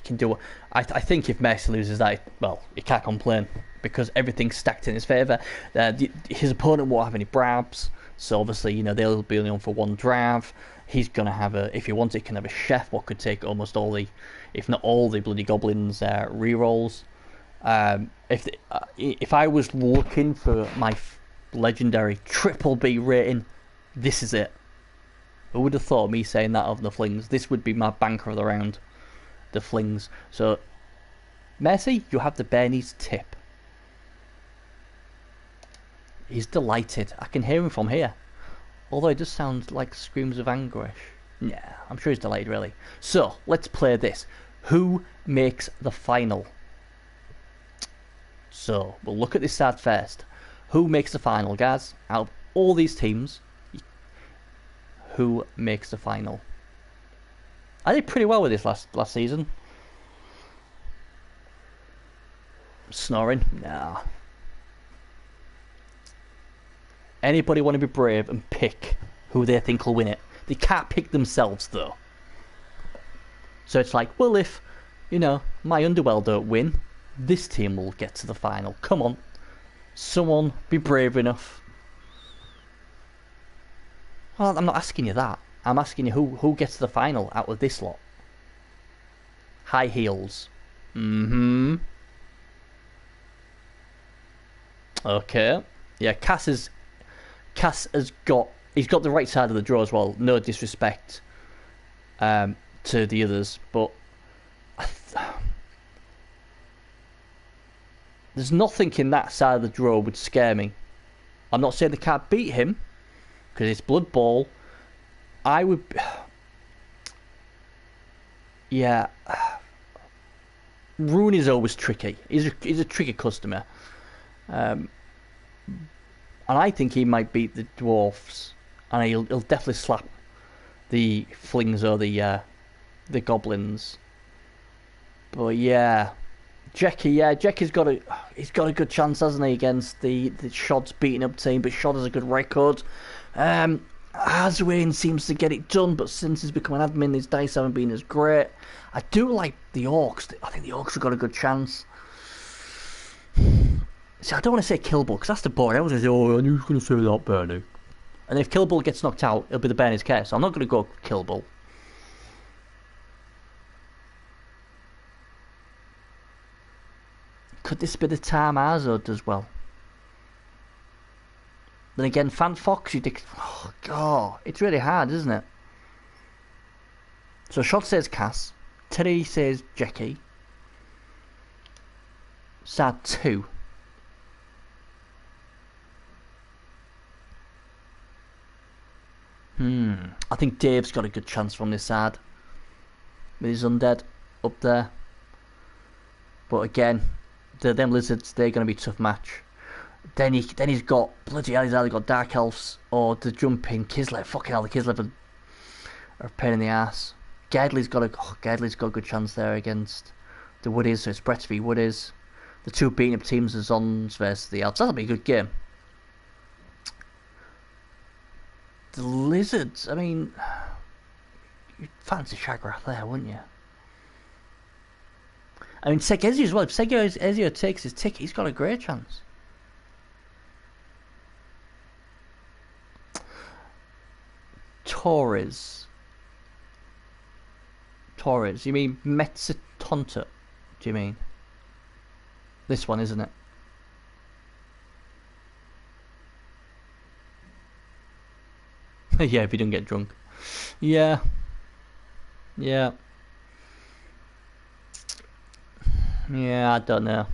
can do it. I think if Messi loses that, well, he can't complain because everything's stacked in his favour. His opponent won't have any brabs, so obviously, you know, they'll be only on for 1 drav. He's gonna have if he wants it, can have a chef. What could take almost all the, if not all the bloody goblins rerolls. If I was looking for my legendary triple B rating, this is it. Who would have thought, me saying that of the Flings? This would be my banker of the round. The Flings. So, Messi, you have the Bernie's tip. He's delighted. I can hear him from here. Although it does sound like screams of anguish. Yeah, I'm sure he's delighted, really. So, let's play this. Who makes the final? So, we'll look at this side first. Who makes the final, guys? Out of all these teams, who makes the final? I did pretty well with this last season. Snoring? Nah. Anybody want to be brave and pick who they think will win it? They can't pick themselves, though. So it's like, well, if, you know, my Underworld don't win, this team will get to the final. Come on. Someone be brave enough. Well, I'm not asking you that. I'm asking you who gets to the final out of this lot. High heels. Okay. Yeah, Cass has got, he's got the right side of the draw as well. No disrespect to the others, but There's nothing in that side of the draw would scare me. I'm not saying they can't beat him, because it's Blood Bowl. I would... Yeah. Rooney's always tricky. He's a tricky customer. And I think he might beat the Dwarfs. And he'll definitely slap the Flings or the Goblins. But yeah... Jeky's got a good chance, hasn't he, against the Shod's beaten up team, but Shod has a good record. Aswin seems to get it done, but since he's become an admin, his dice haven't been as great. I do like the Orcs. I think the Orcs have got a good chance. See, I don't want to say Killbull, because that's the boring. I was going to say, I knew he was going to say that, Bernie. And if Killbull gets knocked out, it'll be the Bernie's case. So I'm not going to go Killbull. Could this be the time Arzo does well? Then again, Fan Fox, oh god, it's really hard, isn't it? So Shot says Cass, Teddy says Jackie. Sad 2. I think Dave's got a good chance from this side. With his undead up there. But again, them lizards, they're going to be a tough match. Then he's got, bloody hell, he's either got Dark Elves or the jumping Kislev. Fucking hell, the Kislev are a pain in the ass. Gadley's got a good chance there against the Woodies, so it's Brett v Woodies. The two beating up teams are Zons versus the Elves. That'll be a good game. The Lizards, I mean, you'd fancy Shagrath there, wouldn't you? I mean, Seg Ezio as well. If Seg Ezio takes his ticket, he's got a great chance. Torres. You mean Metzatonta? Do you mean? This one, isn't it? Yeah, if you don't get drunk. Yeah. Yeah, I don't know.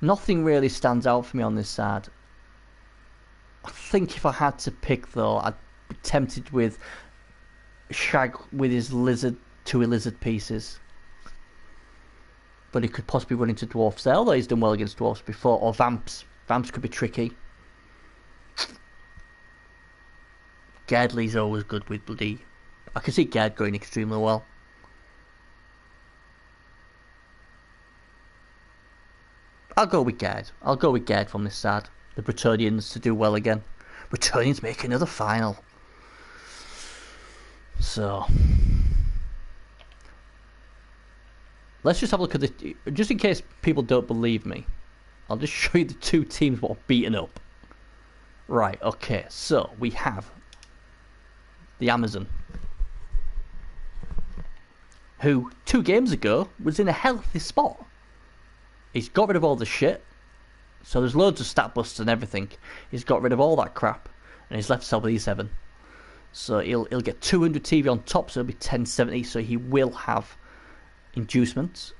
Nothing really stands out for me on this side. I think if I had to pick, though, I'd be tempted with Shag with his two lizard pieces. But he could possibly run into Dwarfs there, although he's done well against Dwarfs before. Or Vamps. Vamps could be tricky. Gadley's always good with bloody... I can see Gad going extremely well. I'll go with Gad. I'll go with Gad from this side. The Bretonians to do well again. Bretonians make another final. So... let's just have a look at the... just in case people don't believe me, I'll just show you the two teams what are beaten up. Right, okay, so we have the Amazon, who 2 games ago was in a healthy spot. He's got rid of all the shit, so there's loads of stat busts and everything. He's got rid of all that crap, and he's left himself with E7. So he'll get 200 TV on top, so it'll be 1070, so he will have inducements.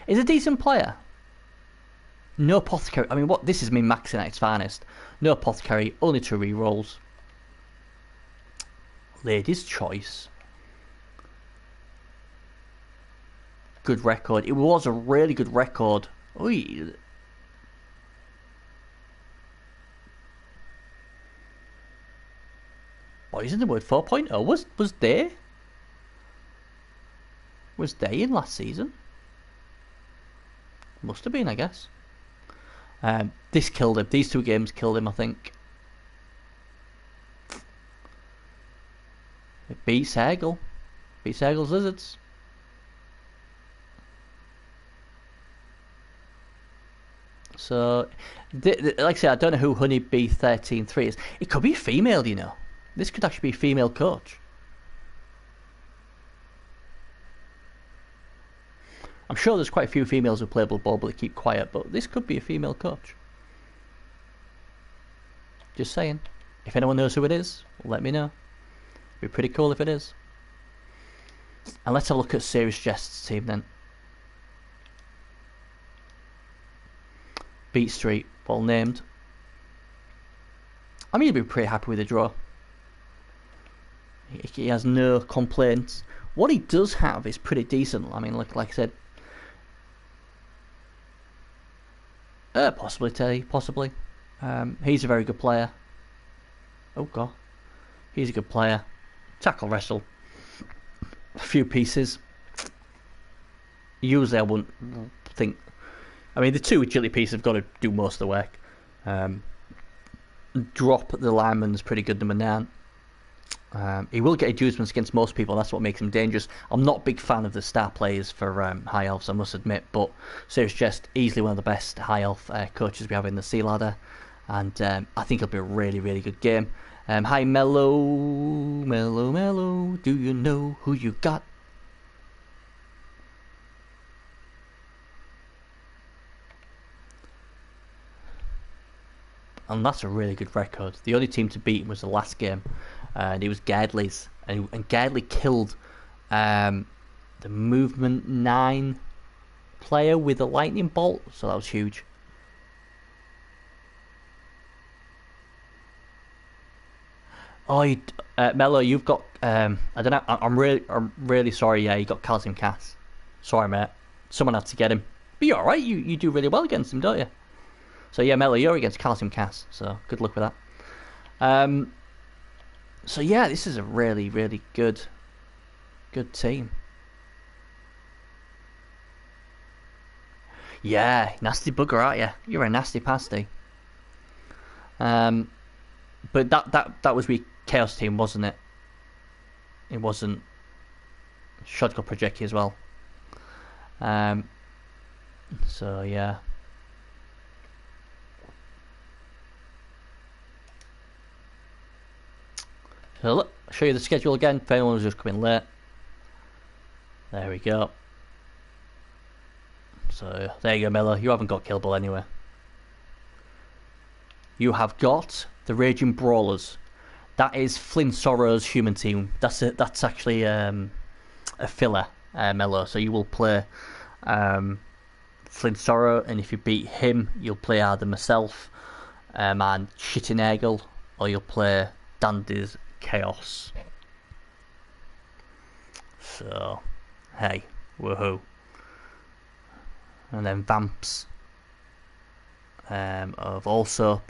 He's a decent player. No Apothecary. I mean, what this is me maxing at its finest. No Apothecary, only 2 rerolls. Lady's Choice. Good record. It was a really good record. Oy. Boys in the Wood 4.0 was there? Was they in last season? Must have been, I guess. This killed him. These 2 games killed him, I think. It beats Hegel. Beats Hegel's Lizards. So, like I said, I don't know who Honeybee 13-3 is. It could be a female, you know. This could actually be a female coach. I'm sure there's quite a few females who play Blood Bowl but they keep quiet, but this could be a female coach. Just saying. If anyone knows who it is, let me know. It'd be pretty cool if it is. And let's have a look at Serious Jest's team then. Beat Street, well named. I mean, he'd be pretty happy with the draw. He has no complaints. What he does have is pretty decent. I mean, like I said, possibly Teddy, possibly. He's a very good player. Oh god, he's a good player. Tackle, wrestle, a few pieces. Usually I wouldn't think. I mean, the two agility pieces have got to do most of the work. Drop the lineman's pretty good, number 9. He will get adjustments against most people. That's what makes him dangerous. I'm not a big fan of the star players for High Elves, I must admit, but Serious Jest, easily one of the best High Elf coaches we have in the Sea Ladder, and I think it'll be a really, really good game. Hi Mellow, do you know who you got? And that's a really good record. The only team to beat him was the last game, and it was Gardley's, and Gardley killed the movement 9 player with a lightning bolt, so that was huge. Oh, Mello, you've got I don't know. I'm really sorry. Yeah, you got calcium cast. Sorry, mate. Someone had to get him. But you're all right. You do really well against him, don't you? So yeah, Mello, you're against calcium cast. So good luck with that. So yeah, this is a really, really good team. Yeah, nasty bugger, aren't you? You're a nasty pasty. But that was we Chaos team, wasn't it? It wasn't Shotgun Projecti as well. So yeah. So look, I'll show you the schedule again for anyone who's just coming late. There we go. So there you go, Miller. You haven't got Kill Bill anyway. You have got the Raging Brawlers. That is Flint Sorrow's human team. That's actually a filler, Mello. So you will play Flint Sorrow, and if you beat him, you'll play either myself and Shittinegel, or you'll play Dandy's Chaos. So, hey, woohoo. And then Vamps of Allsoap.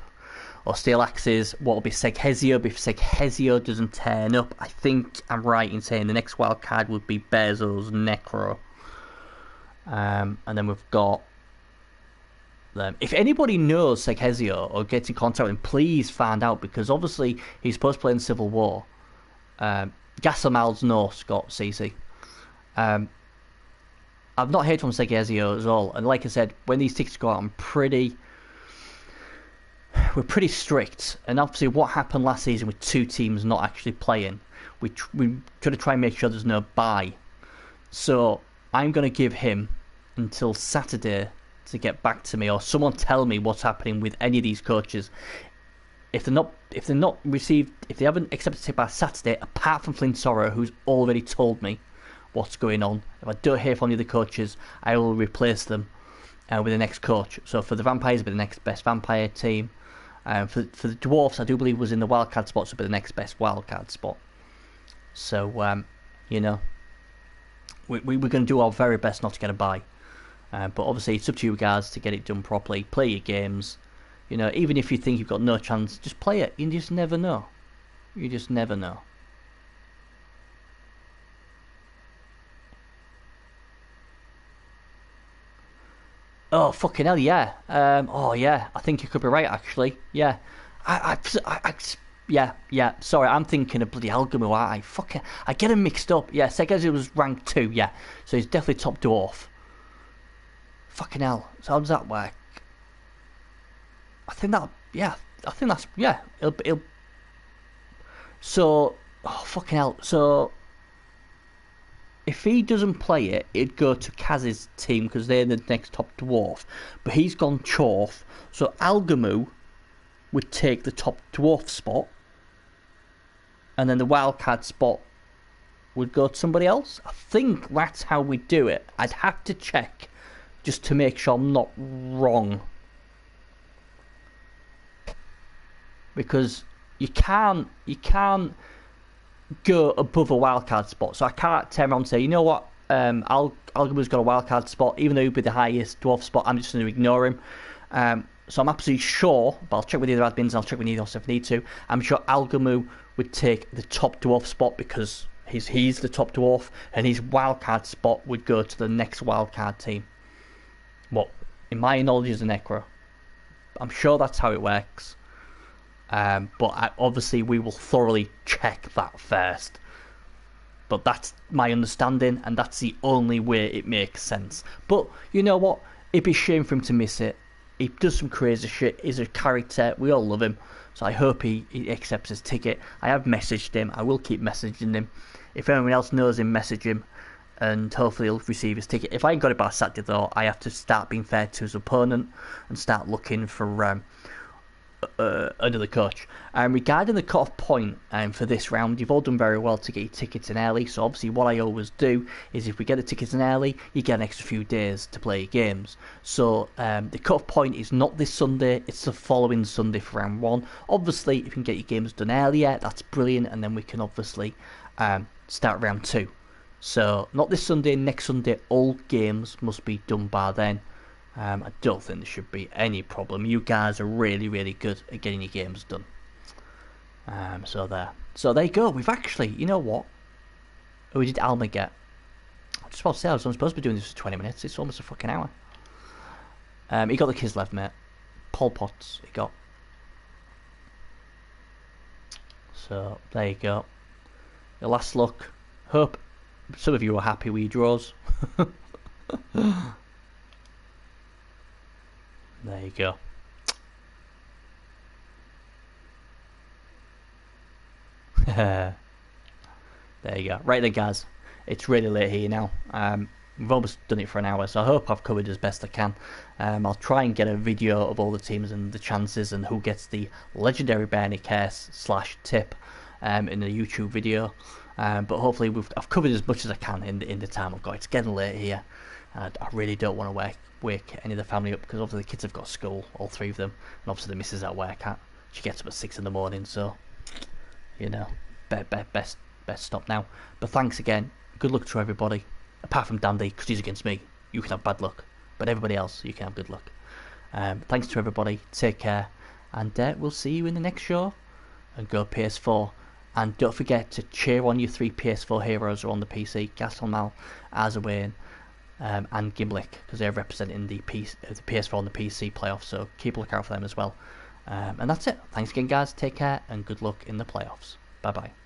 Or Steel Axes, what will be Seghezio? If Seghezio doesn't turn up, I think I'm right in saying the next wild card would be Bezo's Necro. And then we've got them. If anybody knows Seghezio or gets in contact with him, please find out, because obviously he's supposed to play in Civil War. Gasamal's Norse got CC. I've not heard from Seghezio at all, and like I said, when these tickets go out, we're pretty strict, and obviously what happened last season with 2 teams not actually playing, we try to try and make sure there's no bye. So I'm going to give him until Saturday to get back to me, or someone tell me what's happening with any of these coaches. If they haven't accepted it by Saturday, apart from Flint Sorrow, who's already told me what's going on, if I don't hear from the other coaches, I will replace them with the next coach. So for the Vampires, it'll be the next best Vampire team. For the Dwarfs, I do believe was in the wildcard spot, so it'll be the next best wildcard spot. So, you know, we're going to do our very best not to get a bye. But obviously, it's up to you guys to get it done properly. Play your games. You know, even if you think you've got no chance, just play it. You just never know. You just never know. Oh, fucking hell, yeah. Oh, yeah, I think you could be right, actually. Yeah. Yeah. Sorry, I'm thinking of bloody Algamu. I get him mixed up. Yeah, Segezi was rank 2, yeah. So he's definitely top dwarf. Fucking hell. So how does that work? It'll So, oh, fucking hell. So, if he doesn't play it, it'd go to Kaz's team because they're the next top dwarf. But he's gone Chorf, so Algamu would take the top dwarf spot, and then the wildcard spot would go to somebody else. I think that's how we do it. I'd have to check just to make sure I'm not wrong. because you can't go above a wildcard spot. So I can't turn around and say, you know what, Algamu's got a wildcard spot, even though he'd be the highest dwarf spot. I'm just going to ignore him. So I'm absolutely sure, but I'll check with the other admins, I'll check with Neos if I need to. I'm sure Algamu would take the top dwarf spot because he's the top dwarf, and his wildcard spot would go to the next wildcard team. What, in my knowledge, is a Necro. I'm sure that's how it works. But obviously we will thoroughly check that first. But that's my understanding, and that's the only way it makes sense. But you know what? It'd be a shame for him to miss it. He does some crazy shit. He's a character. We all love him. So I hope he accepts his ticket. I have messaged him. I will keep messaging him. If anyone else knows him, message him. And hopefully he'll receive his ticket. If I ain't got it by Saturday, though, I have to start being fair to his opponent and start looking for another coach. Regarding the cut-off point for this round, you've all done very well to get your tickets in early. So obviously what I always do is if we get the tickets in early, you get an extra few days to play your games. So the cut-off point is not this Sunday, it's the following Sunday for round 1. Obviously if you can get your games done earlier, that's brilliant, and then we can obviously start round 2. So not this Sunday, next Sunday, all games must be done by then. I don't think there should be any problem. You guys are really, really good at getting your games done. So there you go. We've actually, you know what? We did Alma get. I just about to say, I'm supposed to be doing this for 20 minutes. It's almost a fucking hour. He got the Kislev, mate. Pol Pots, he got. So there you go. Your last look. Hope some of you are happy with your draws. There you go. There you go. Right then, guys. It's really late here now. We've almost done it for an hour, so I hope I've covered as best I can. I'll try and get a video of all the teams and the chances and who gets the legendary Bernie Curse / tip in the YouTube video. But hopefully I've covered as much as I can in the time I've got. It's getting late here. I really don't want to wake any of the family up because obviously the kids have got school, all 3 of them, and obviously the missus at work. She gets up at 6 in the morning, so you know, best stop now. But thanks again. Good luck to everybody. Apart from Dandy, because he's against me, you can have bad luck. But everybody else, you can have good luck. Thanks to everybody. Take care, and we'll see you in the next show. And go PS4. And don't forget to cheer on your 3 PS4 heroes who are on the PC: Gastelmal, Azawain, and Gimlick, because they're representing the PS4 and the PC playoffs. So keep a look out for them as well. And that's it. Thanks again, guys. Take care, and good luck in the playoffs. Bye bye.